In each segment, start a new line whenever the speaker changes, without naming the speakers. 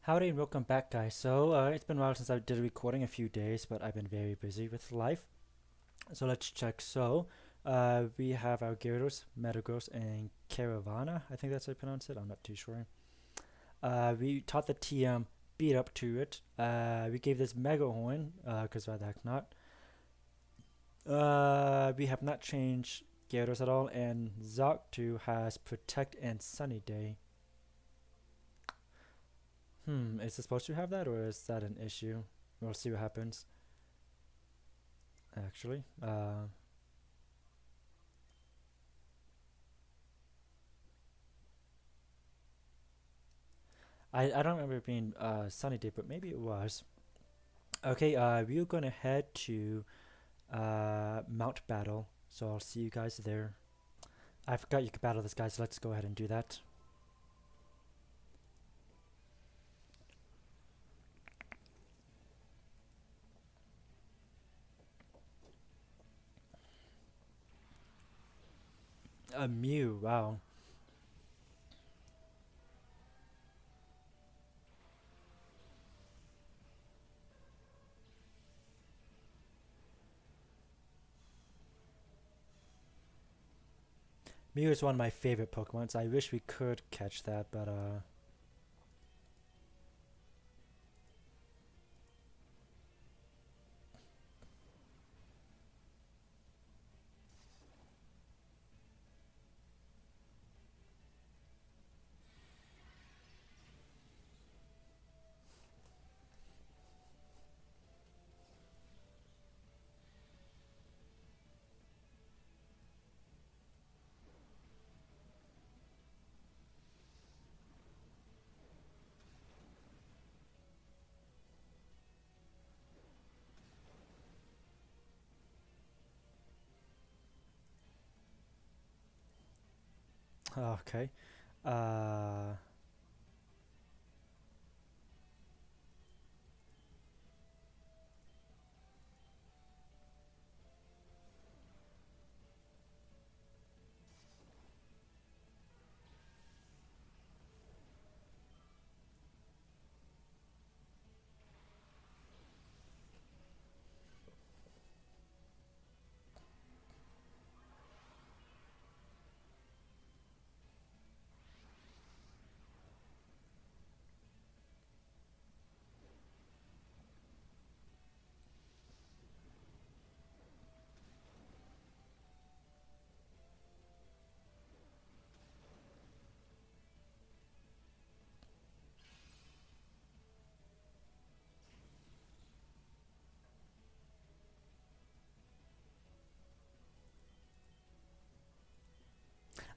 Howdy and welcome back, guys. It's been a while since I did a recording, a few days, but I've been very busy with life. So let's check. We have our Gyarados, Metagross, and Caravana. I think that's how you pronounce it. I'm not too sure. We taught the TM beat up to it. We gave this Mega Horn, because why the heck not? We have not changed Gyarados at all, and Zark2 has Protect and Sunny Day. Is it supposed to have that, or is that an issue? We'll see what happens. Actually, I don't remember it being sunny day, but maybe it was. Okay, we're gonna head to Mount Battle, so I'll see you guys there. I forgot you could battle this guy, so let's go ahead and do that. A Mew, wow. Mew is one of my favorite Pokemons. I wish we could catch that, but okay. Uh,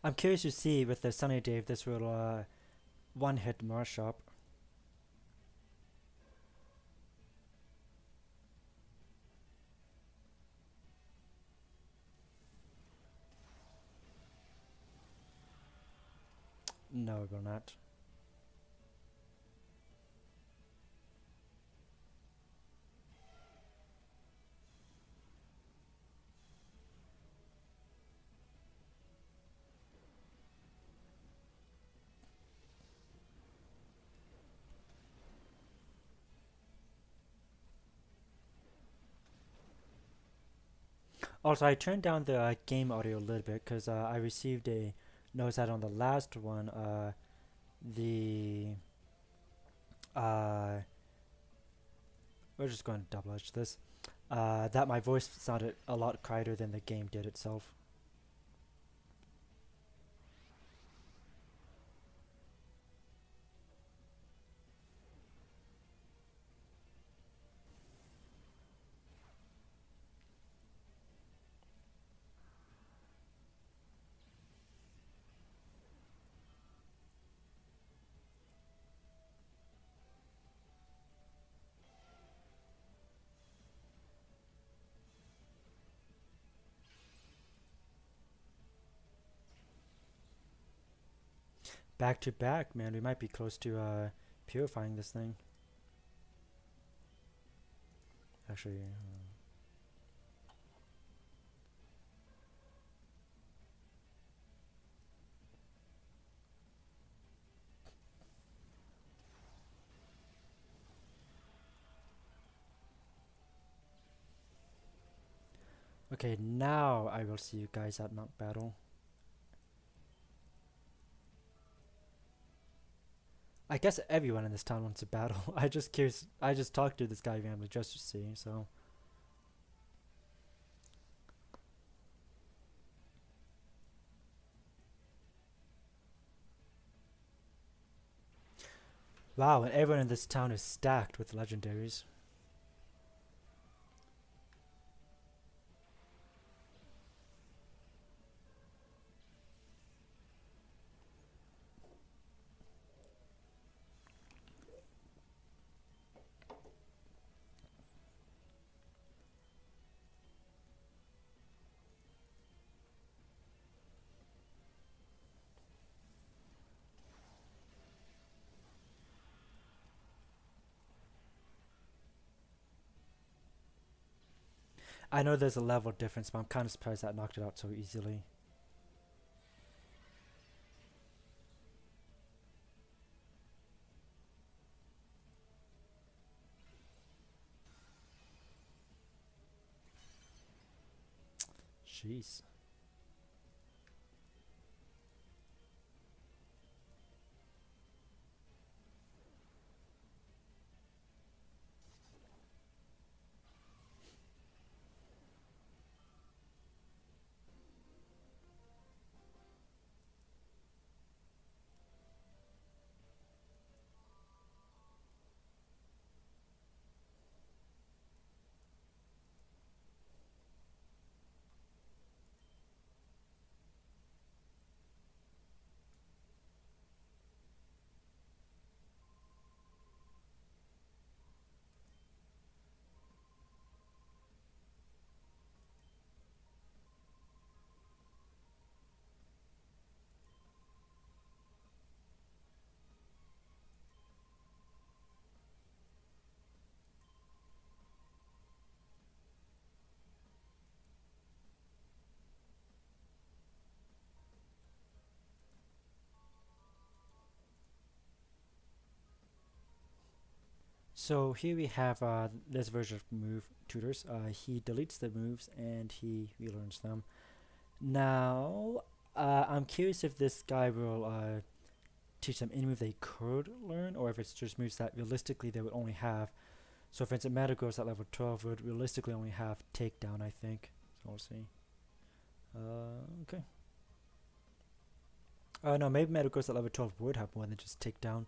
I'm curious to see with the sunny day if this will one hit Marshop. No, it will not. Also, I turned down the game audio a little bit because I received a notice that on the last one, the uh, we're just going to double edge this. That my voice sounded a lot quieter than the game did itself. Back to back, man. We might be close to purifying this thing. Actually, Okay, now I will see you guys at Mount Battle. I guess everyone in this town wants a battle. I just curious. I just talked to this guy randomly just to see. So wow, and everyone in this town is stacked with legendaries. I know there's a level difference, but I'm kind of surprised that knocked it out so easily. Jeez. So here we have this version of move tutors. He deletes the moves and he relearns them. Now, I'm curious if this guy will teach them any move they could learn, or if it's just moves that realistically they would only have. So, for instance, Metagross at level 12 would realistically only have Takedown, I think. So, we'll see. Okay. No, maybe Metagross at level 12 would have more than just Takedown.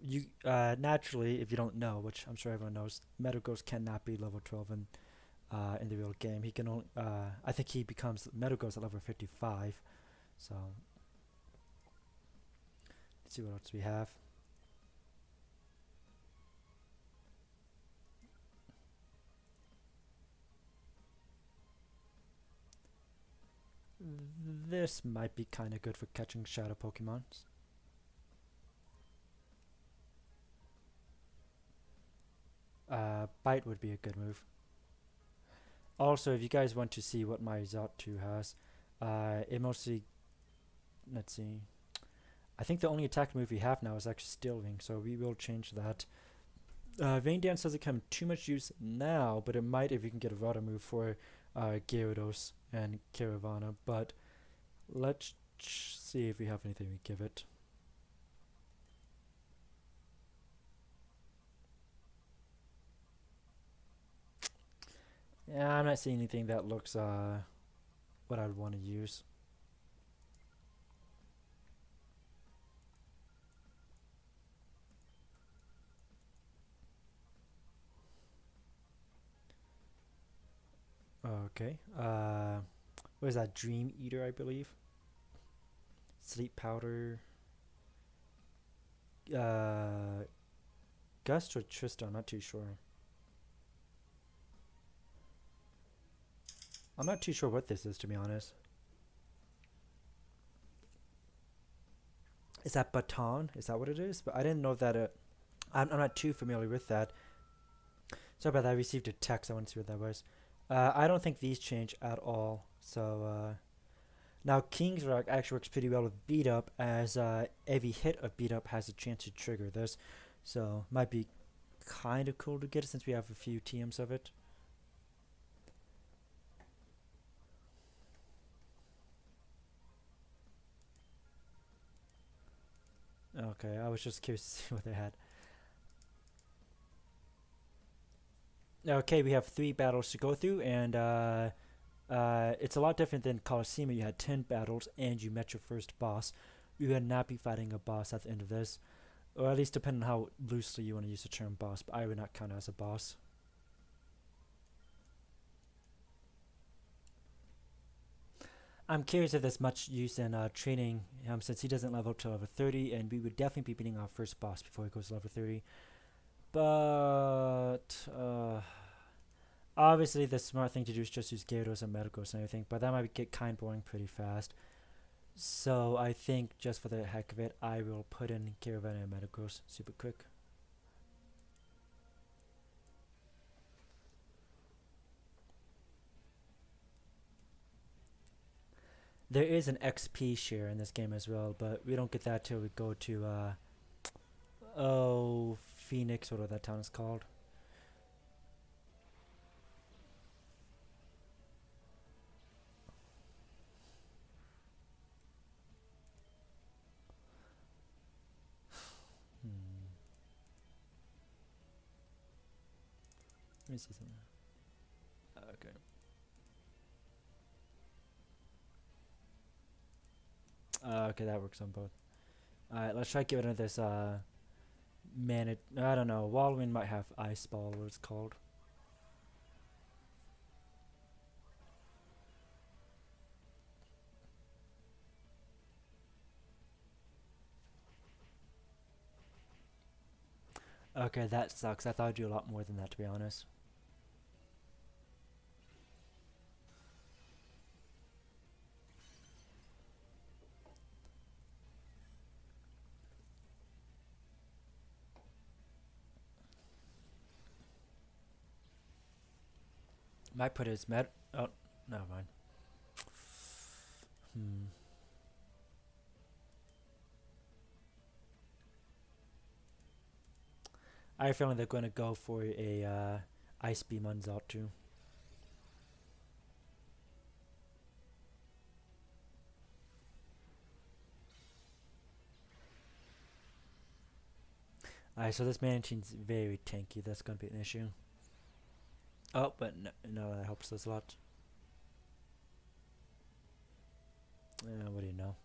You naturally, if you don't know, which I'm sure everyone knows, Metagross cannot be level 12 in the real game. He can only, I think he becomes Metagross at level 55. So, let's see what else we have. This might be kind of good for catching shadow Pokemon. Bite would be a good move. Also, if you guys want to see what my Zot2 has, it mostly, let's see, I think the only attack move we have now is actually Steel Wing, so we will change that. Rain Dance doesn't come too much use now, but it might if you can get a Water move for Gyarados and Caravana, but let's see if we have anything we give it. Yeah, I'm not seeing anything that looks what I'd want to use. Okay. What is that? Dream Eater, I believe. Sleep Powder. Gust or Trista, I'm not too sure. I'm not too sure what this is, to be honest. Is that Baton? Is that what it is? But I didn't know that I'm not too familiar with that. Sorry about that. I received a text. I want to see what that was. I don't think these change at all. So, now King's Rock actually works pretty well with Beat Up, as every hit of Beat Up has a chance to trigger this. So, might be kind of cool to get it since we have a few TMs of it. Okay, I was just curious to see what they had. Okay, we have 3 battles to go through, and it's a lot different than Colosseum. You had 10 battles, and you met your first boss. You would not be fighting a boss at the end of this, or at least depending on how loosely you want to use the term boss. But I would not count it as a boss. I'm curious if there's much use in training him since he doesn't level up to level 30, and we would definitely be beating our first boss before he goes to level 30. But obviously, the smart thing to do is just use Gyarados and Metagross and everything, but that might get kind of boring pretty fast. So I think just for the heck of it, I will put in Gyarados and Metagross super quick. There is an XP share in this game as well, but we don't get that till we go to Phoenix, whatever that town is called. Let me see something. Okay. Okay, that works on both. Alright, let's try to get rid of this I don't know. Wallowing might have Ice Ball, what it's called. Okay, that sucks. I thought I'd do a lot more than that, to be honest. Might put his Oh, never mind. I have a feeling they're going to go for a Ice Beam on Zaltu. Alright, so this Manichine's very tanky. That's going to be an issue. Oh, but no, that helps us a lot. What do you know?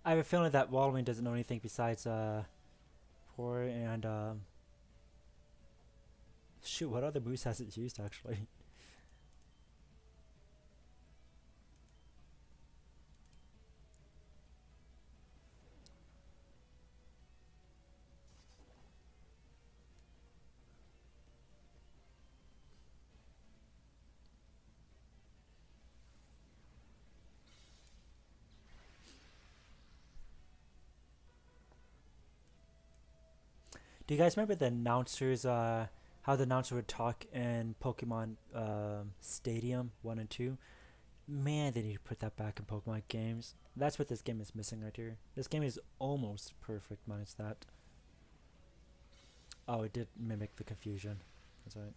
I have a feeling that Wallowing doesn't know anything besides Horror and shoot, what other moves has it used actually? Do you guys remember the announcers? How the announcer would talk in Pokemon Stadium 1 and 2? Man, they need to put that back in Pokemon games. That's what this game is missing right here. This game is almost perfect minus that. Oh, it did mimic the confusion. That's right.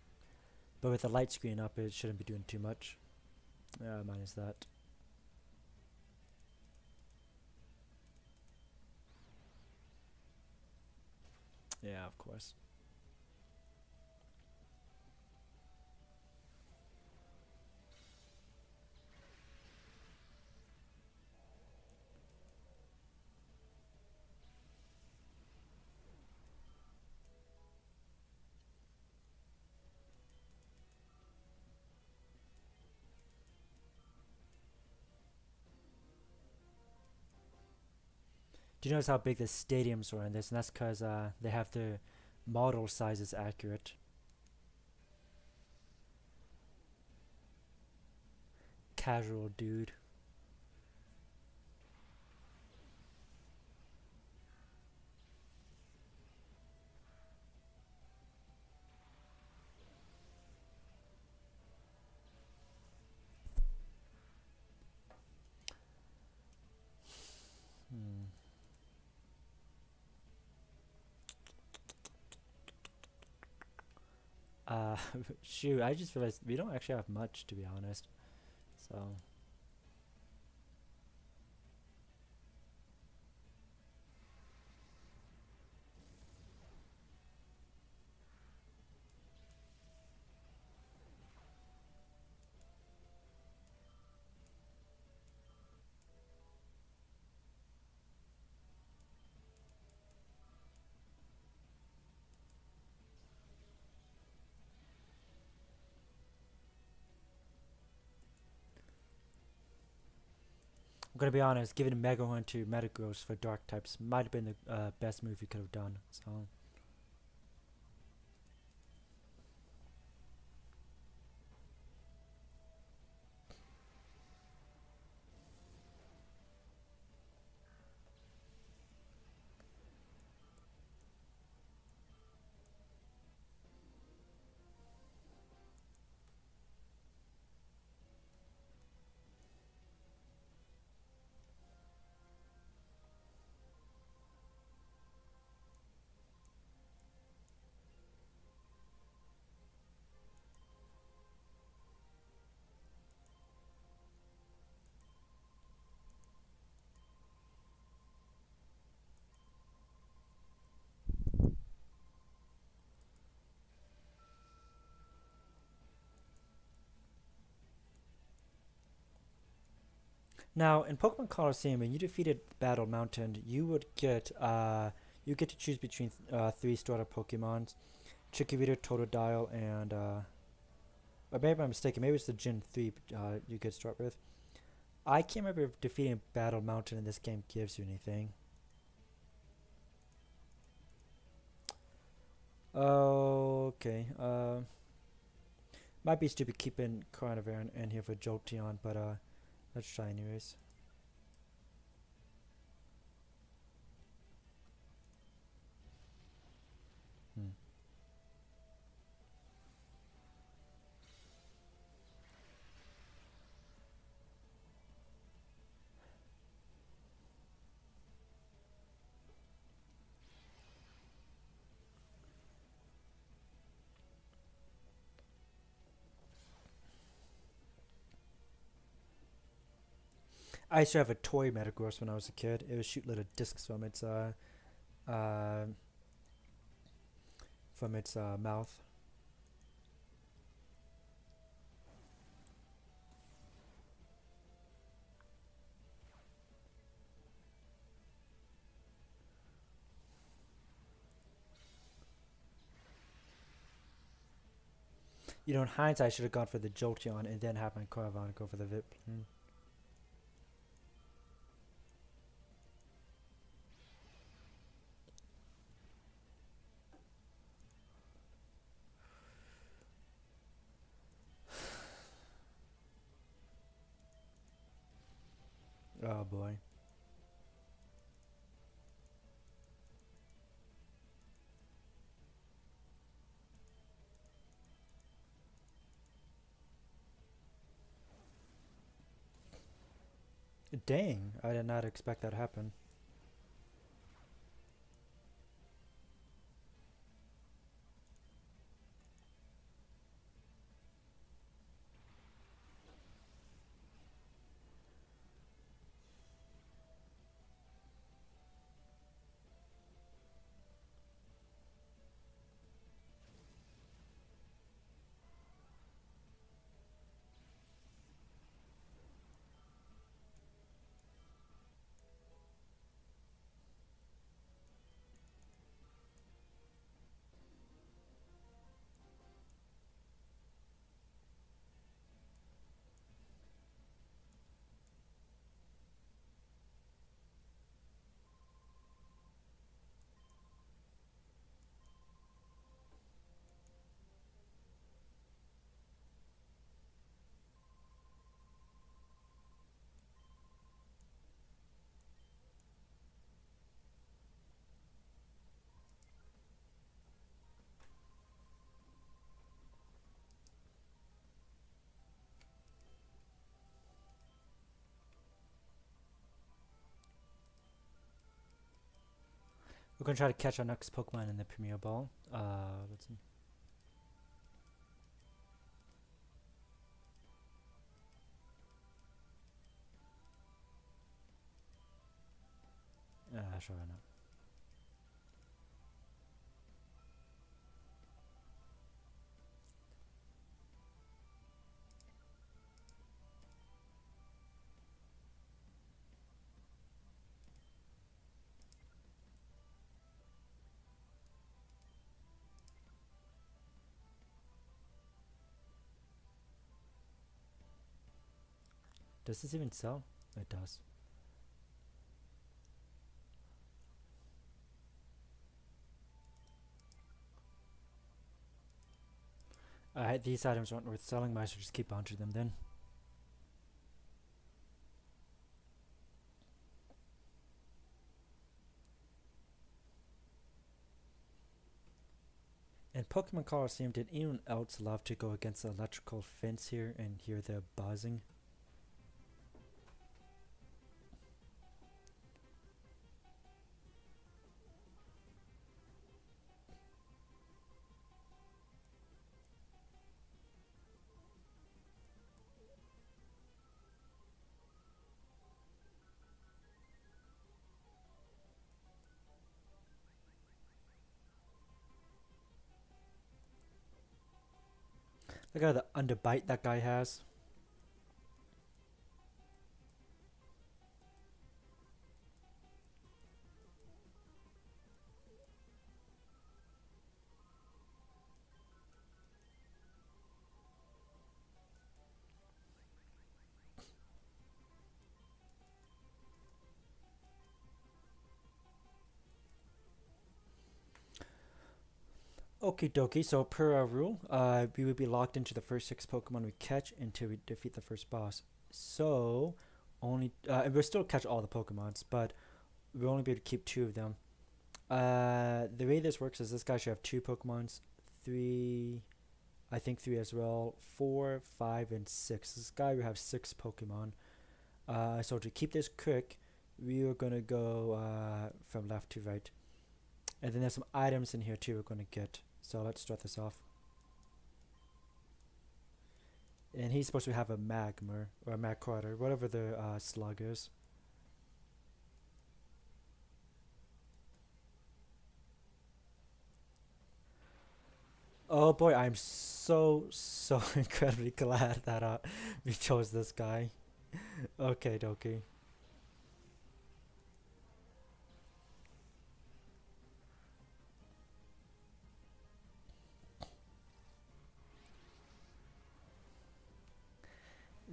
But with the light screen up, it shouldn't be doing too much. Minus that. Yeah, of course. Do you notice how big the stadiums are in this? And that's because they have the model sizes accurate. Casual dude. Hmm. Uh, shoot, I just realized we don't actually have much, to be honest. So, I'm gonna be honest, giving Mega Horn to Metagross for Dark types might have been the best move you could have done. So, now in Pokemon Colosseum, when you defeated Battle Mountain, you get to choose between three starter Pokemons: Chikorita, Totodile, and or maybe I'm mistaken. Maybe it's the Gen 3 you could start with. I can't remember if defeating Battle Mountain in this game gives you anything. Okay. Might be stupid keeping Carnivore in here for Jolteon, but let's try anyways. Hmm. I used to have a toy Metagross when I was a kid. It would shoot little discs uh, from its mouth. You know, in hindsight, I should have gone for the Jolteon and then have my Carnivore go for the VIP. Hmm. Oh boy. Dang, I did not expect that to happen. We're gonna try to catch our next Pokemon in the Premier Ball. Let's see. Sure not. Does this even sell? It does. These items aren't worth selling, might as well just keep onto them then. In Pokemon Colosseum, did anyone else love to go against the electrical fence here and hear the buzzing? Look at the underbite that guy has. Okie dokie, so per our rule, we would be locked into the first 6 Pokemon we catch until we defeat the first boss. So, we'll still catch all the Pokemons, but we'll only be able to keep 2 of them. The way this works is this guy should have 2 Pokemons, 3, I think 3 as well, 4, 5, and 6. This guy will have 6 Pokemon. So to keep this quick, we are going to go from left to right. And then there's some items in here too we're going to get. So let's start this off. And he's supposed to have a Magmar, or a Magcarter, whatever the slug is. Oh boy, I'm so incredibly glad that we chose this guy. Okay, dokie.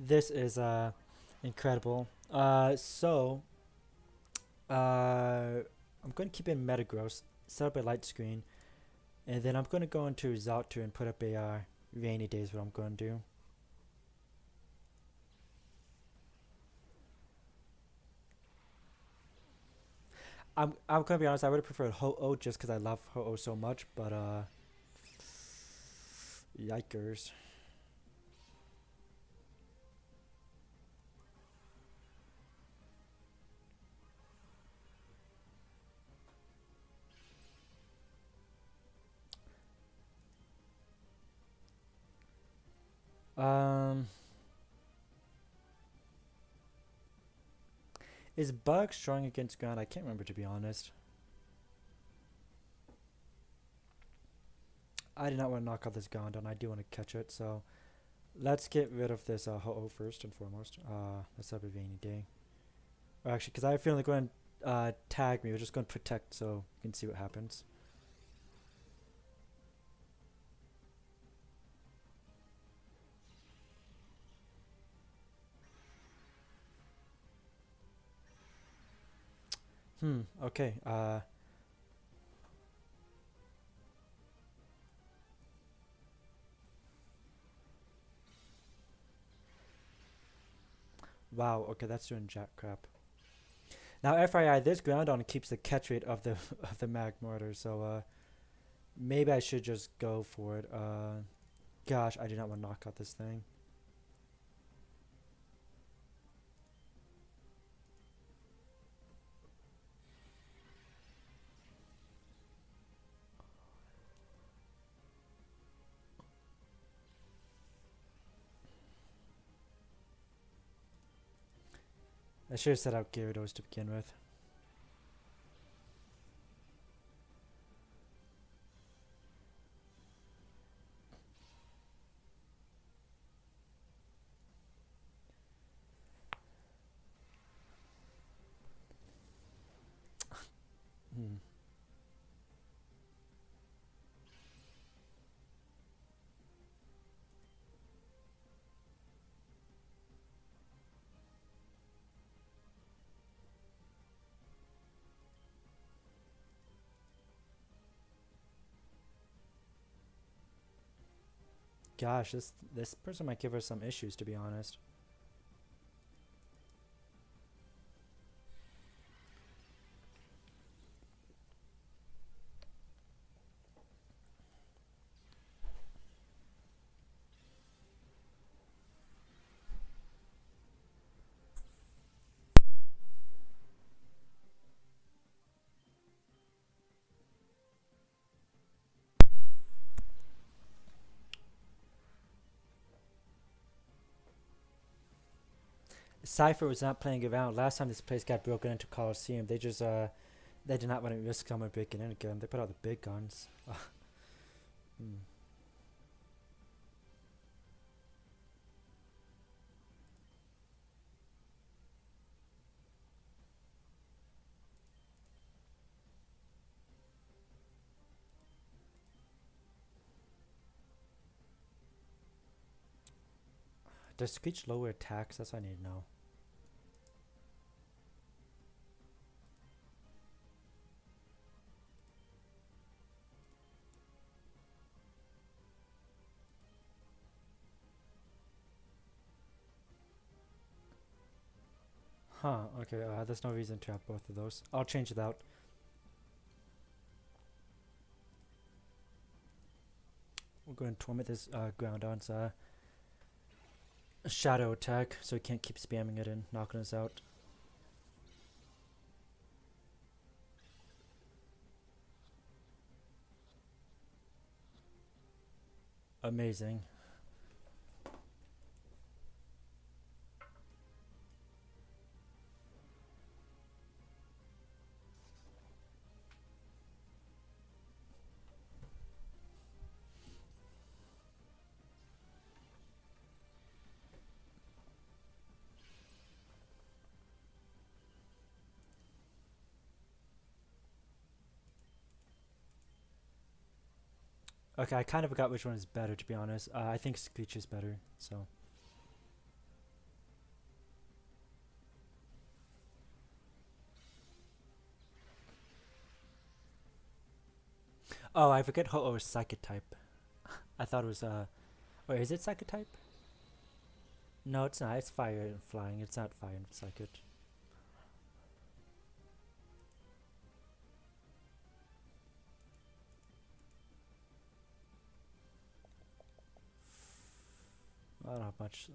This is incredible. I'm going to keep in Metagross, set up a light screen, and then I'm going to go into Zaltu and put up a rainy days. What I'm going to do. I'm gonna be honest. I would have preferred Ho-Oh just because I love Ho-Oh so much, but yikers. Um, is Bug strong against ground? I can't remember, to be honest. I did not want to knock out this Gondon. I do want to catch it, so let's get rid of this Ho-Oh first and foremost. Let's have a rainy day. Or actually, because I have a feeling they're going to tag me. We're just going to protect so you can see what happens. Okay. Wow, okay, that's doing jack crap. Now, FYI, this Groudon keeps the catch rate of the of the Magmortar, so maybe I should just go for it. Gosh, I do not want to knock out this thing. I should have set out Gyarados to begin with. Hmm. Gosh, this person might give her some issues, to be honest. Cypher was not playing around. Last time this place got broken into Coliseum, they did not want to risk someone breaking in again. They put out the big guns. Hmm. Does Screech lower attacks? That's what I need to know. Huh, okay, there's no reason to have both of those. I'll change it out. We're going to torment this Groundon's shadow attack, so he can't keep spamming it and knocking us out. Amazing. Okay, I kind of forgot which one is better, to be honest. I think Screech is better, so. Oh, I forget Ho-Oh is Psychic type. I thought it was, or is it Psychic type? No, it's not. It's Fire and Flying. It's not Fire and Psychic. I don't have much.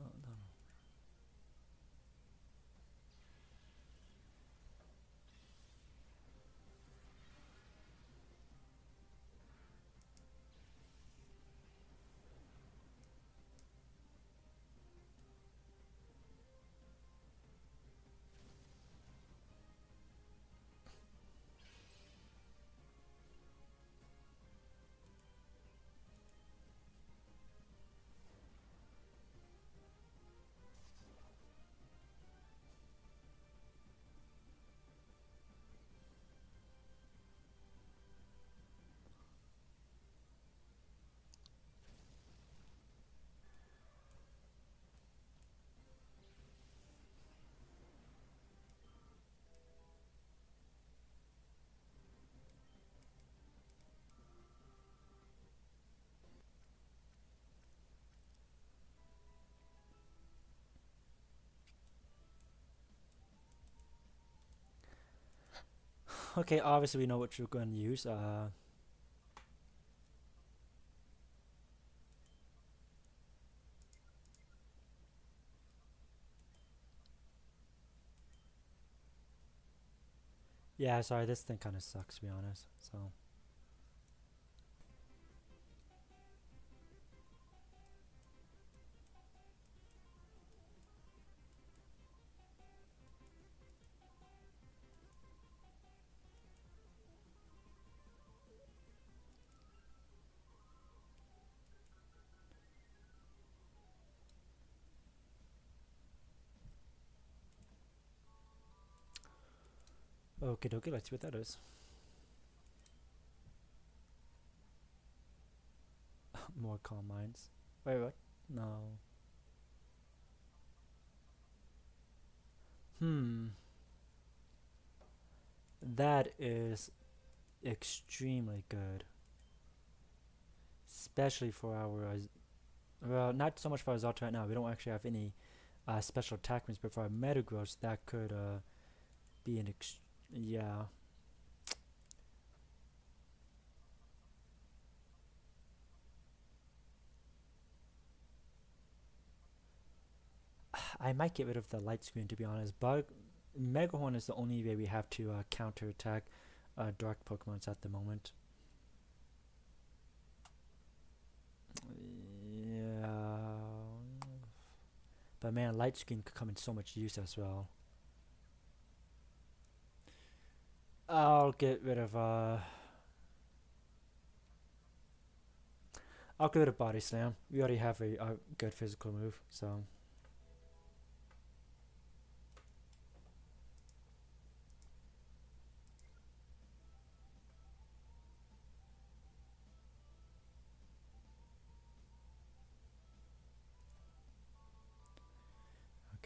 Okay, obviously we know what you're going to use. Yeah, sorry, this thing kind of sucks, to be honest. So. Okay, dokie, let's see what that is. More calm minds. Wait, what? No. Hmm. That is extremely good. Especially for our... well, not so much for our Zalta right now. We don't actually have any special attack moves, but for our Metagross, that could be an yeah. I might get rid of the light screen to be honest. Bug Megahorn is the only way we have to counter attack dark Pokemons at the moment. Yeah, but man, light screen could come in so much use as well. I'll get rid of I'll get rid of Body Slam. We already have a good physical move, so.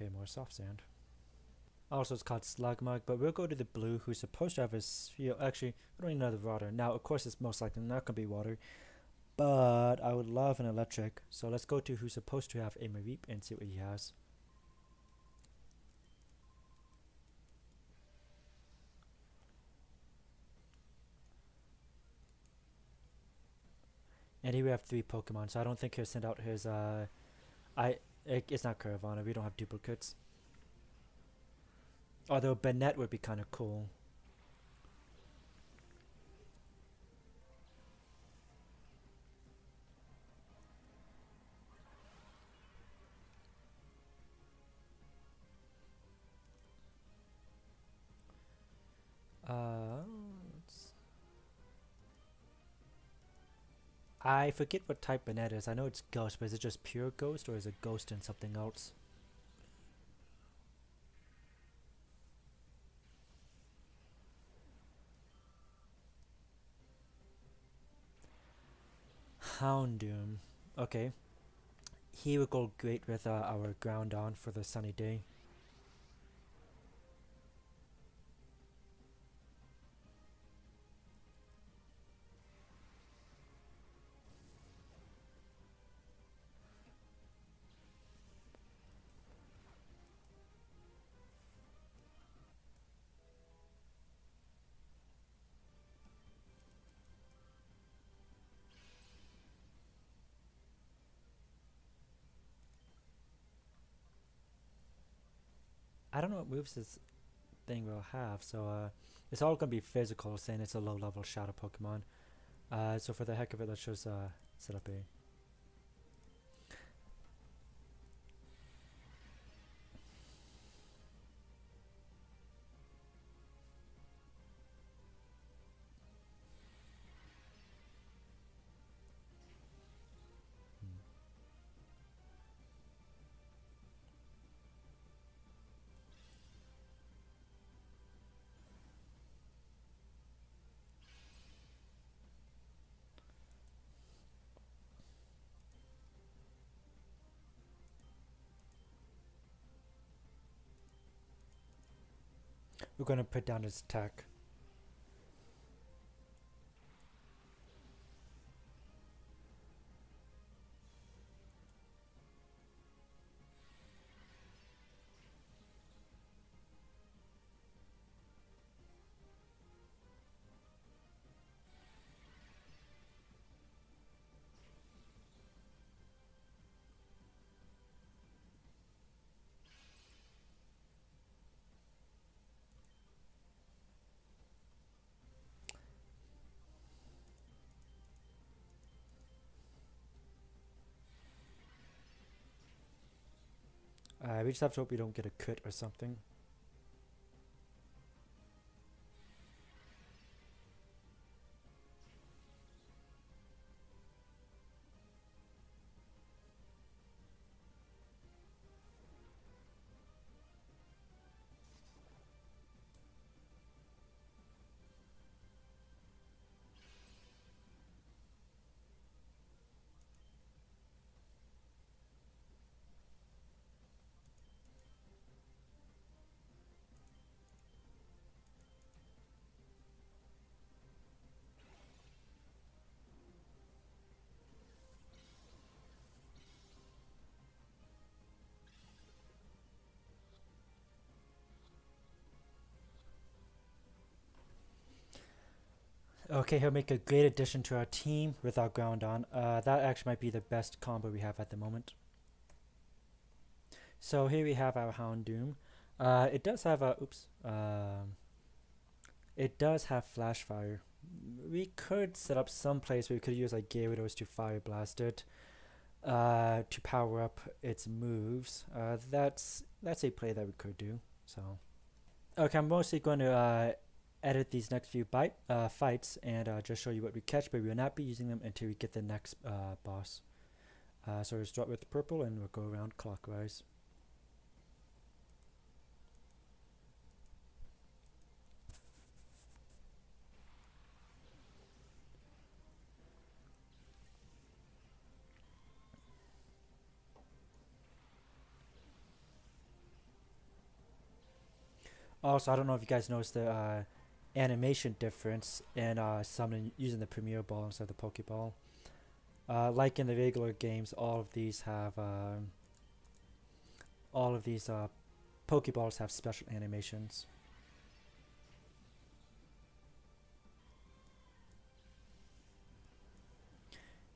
Okay, more soft sand. Also, it's called Slugmug, but we'll go to the blue, who's supposed to have a sphere. Actually, we don't even know the water. Now, of course, it's most likely not going to be water, but I would love an electric. So let's go to who's supposed to have a Mareep and see what he has. And here we have 3 Pokemon, so I don't think he'll send out his, it's not Caravana, we don't have duplicates. Although Bennett would be kind of cool. Uh, I forget what type Bennett is. I know it's Ghost, but is it just pure Ghost or is it Ghost and something else? Houndoom. Okay. He would go great with our ground on for the sunny day. I don't know what moves this thing will have, so it's all gonna be physical, saying it's a low level shadow Pokemon. So for the heck of it, let's just set up a. We're gonna put down his attack. We just have to hope we don't get a crit or something. Okay, he'll make a great addition to our team with our Groundon. That actually might be the best combo we have at the moment. So here we have our Houndoom. It does have a it does have Flash Fire. We could set up some place where we could use like Gyarados to Fire Blast it to power up its moves. That's a play that we could do. So okay, I'm mostly going to edit these next few fights and just show you what we catch, but we will not be using them until we get the next boss. So we'll start with purple and we'll go around clockwise. Also, I don't know if you guys noticed the animation difference in summoning using the Premier Ball instead of the Pokeball. Like in the regular games, all of these Pokeballs have special animations.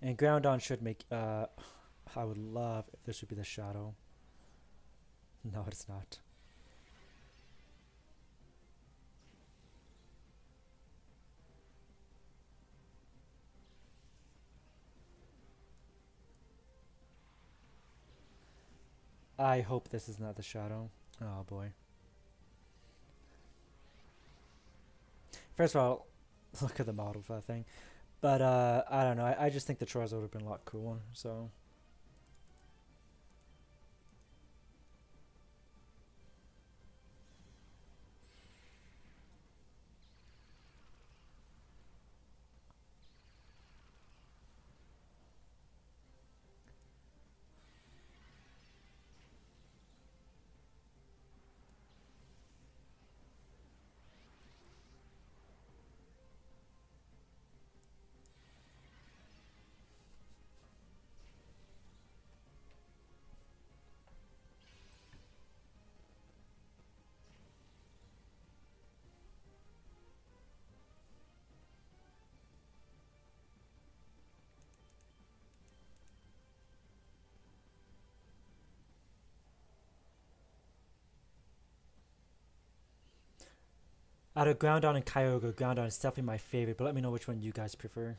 And Groundon should make. I would love if this would be the Shadow. No, it's not. I hope this is not the Shadow. Oh boy. First of all, look at the model for that thing. But I don't know. I just think the Charizard would have been a lot cooler. So out of Groundon and Kyogre, Groundon is definitely my favorite. But let me know which one you guys prefer.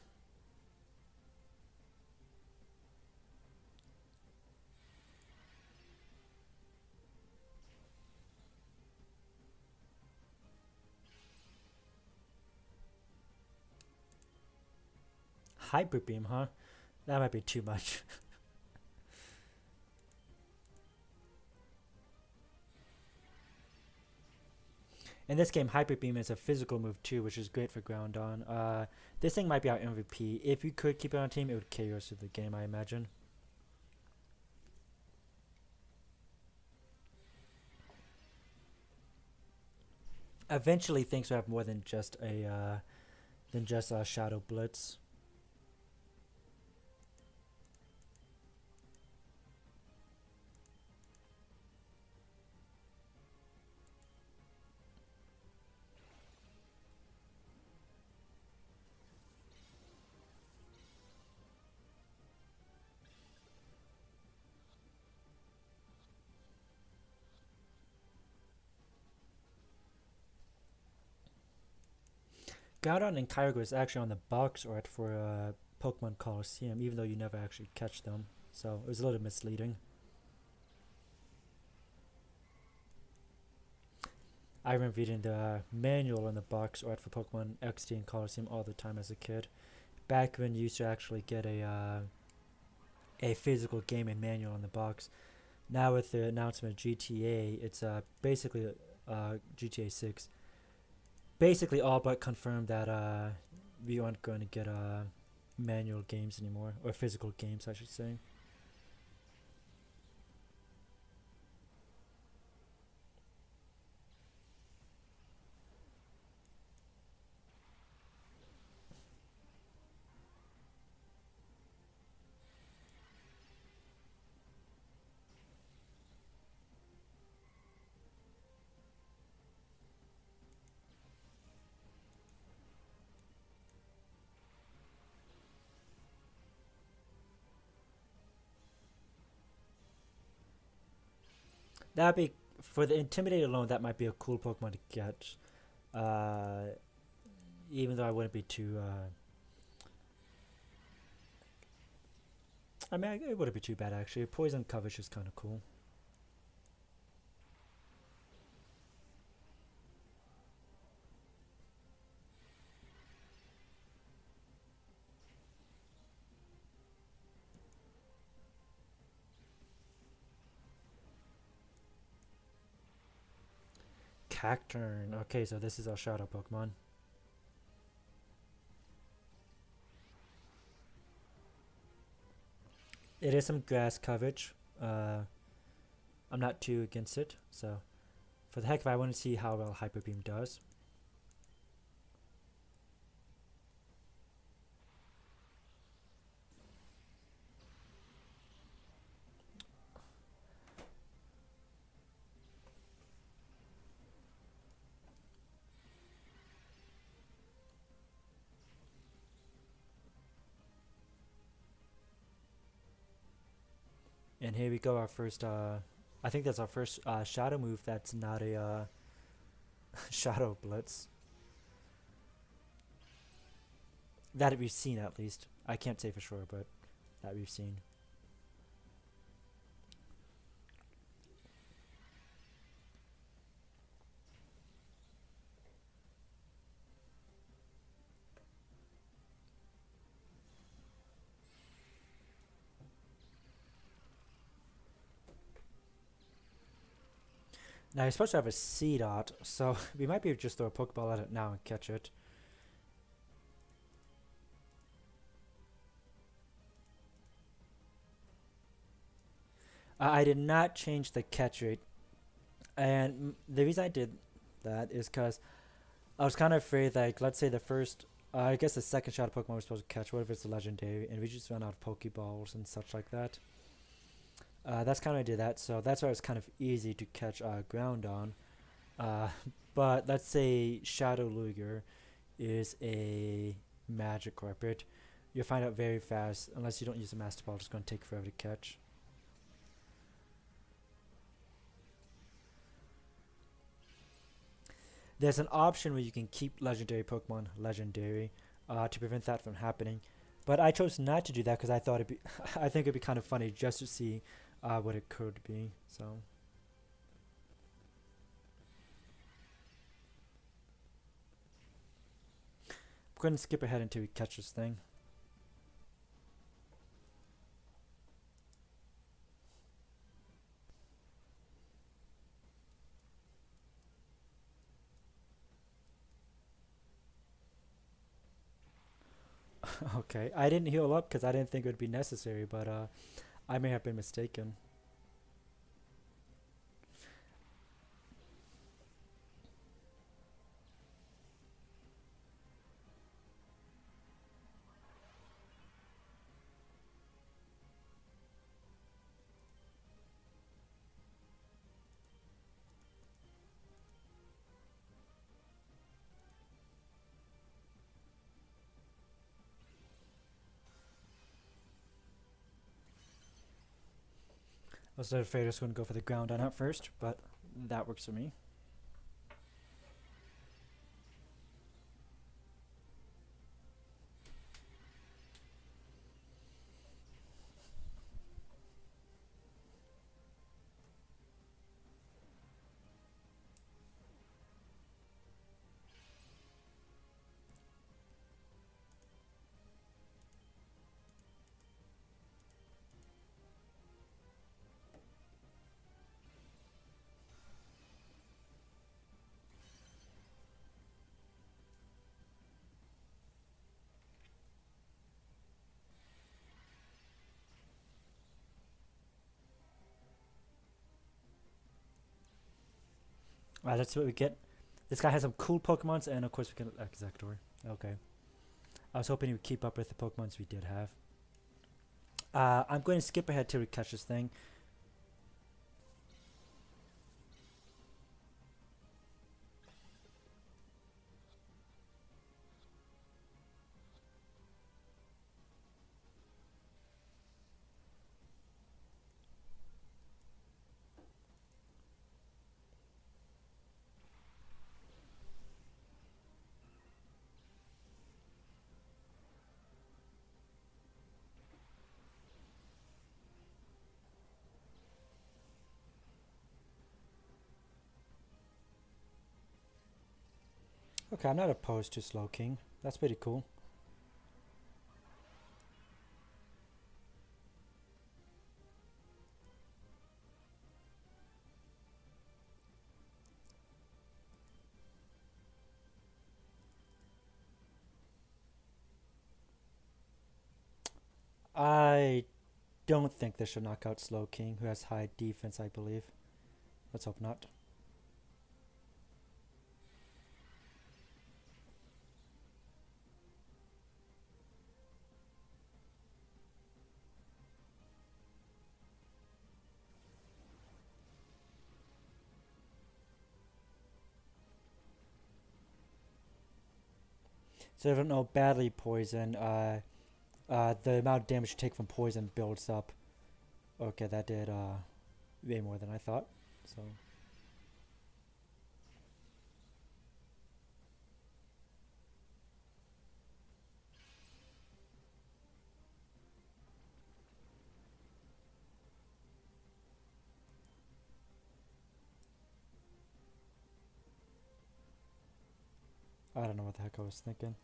Hyper Beam, huh? That might be too much. In this game, Hyper Beam is a physical move too, which is great for Groundon. This thing might be our MVP. If we could keep it on team, it would carry us through the game, I imagine. Eventually, things will have more than just a Shadow Blitz. Groudon and Kyogre is actually on the box art for Pokemon Coliseum, even though you never actually catch them. So it was a little misleading. I remember reading the manual in the box art for Pokemon XD and Coliseum all the time as a kid. Back when you used to actually get a physical game and manual in the box. Now with the announcement of GTA, it's basically GTA 6. Basically all but confirmed that we aren't going to get manual games anymore, or physical games, I should say. That'd be for the Intimidate alone. That might be a cool Pokemon to catch. Uh, Even though I wouldn't be too. I mean, it wouldn't be too bad actually. Poison coverage is kind of cool. Cacturn. Okay, so this is our shadow Pokemon. It is some grass coverage. I'm not too against it. So, for the heck of it, I want to see how well Hyper Beam does. And here we go, our first. I think that's our first shadow move. That's not a shadow blitz that we've seen at least. I can't say for sure, but that we've seen. Now you're supposed to have a C dot, so we might be able to just throw a Pokeball at it now and catch it. I did not change the catch rate, and the reason I did that is because I was kind of afraid, like, let's say the first, I guess the second shot of Pokemon we're supposed to catch, what if it's a legendary, and we just run out of Pokeballs and such like that. That's kind of why I did that, so that's why it's kind of easy to catch ground on. Uh, but let's say Shadow Luger is a magic carpet. You'll find out very fast, unless you don't use a Master Ball, it's going to take forever to catch. There's an option where you can keep legendary Pokemon legendary to prevent that from happening. But I chose not to do that because I thought it'd be, I think it'd be kind of funny just to see what it could be. So I'm going to skip ahead until we catch this thing. Okay, I didn't heal up because I didn't think it would be necessary, but I may have been mistaken. I was afraid I was going to go for the ground on at first, but that works for me. That's what we get. This guy has some cool Pokemons, and of course we can Exector. Okay. I was hoping he would keep up with the Pokemons we did have. I'm going to skip ahead till we catch this thing. Okay, I'm not opposed to Slow King. That's pretty cool. I don't think this should knock out Slow King, who has high defense, I believe. Let's hope not. So I don't know, badly poison. The amount of damage you take from poison builds up. Okay, that did way more than I thought. So I don't know what the heck I was thinking.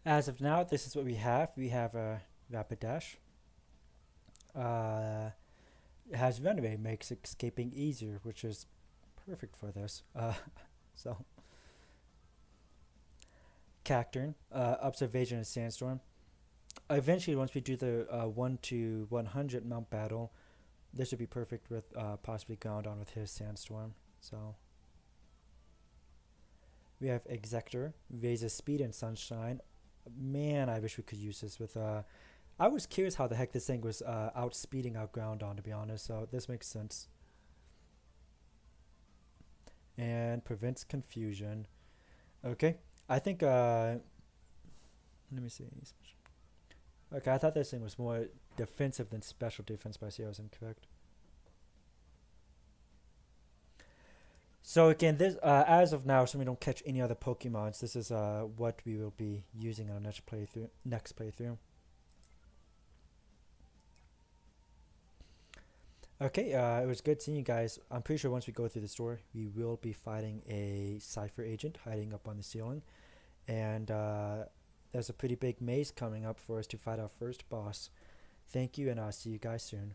As of now, this is what we have. We have a rapid dash. Uh, it has runaway, makes escaping easier, which is perfect for this. So Cacturn, observation and sandstorm. Eventually, once we do the 1 to 100 mount battle, this would be perfect with possibly Groundon with his sandstorm. So we have Exector, raises speed and sunshine. Man, I wish we could use this with. I was curious how the heck this thing was outspeeding our Groundon, to be honest. So this makes sense. And prevents confusion. Okay, I think. Let me see. Okay, I thought this thing was more defensive than special defense, but I see I was incorrect. So again, this as of now, so we don't catch any other Pokemons, this is what we will be using on our next playthrough. Okay, it was good seeing you guys. I'm pretty sure once we go through the story, we will be fighting a Cypher agent hiding up on the ceiling, and there's a pretty big maze coming up for us to fight our first boss. Thank you, and I'll see you guys soon.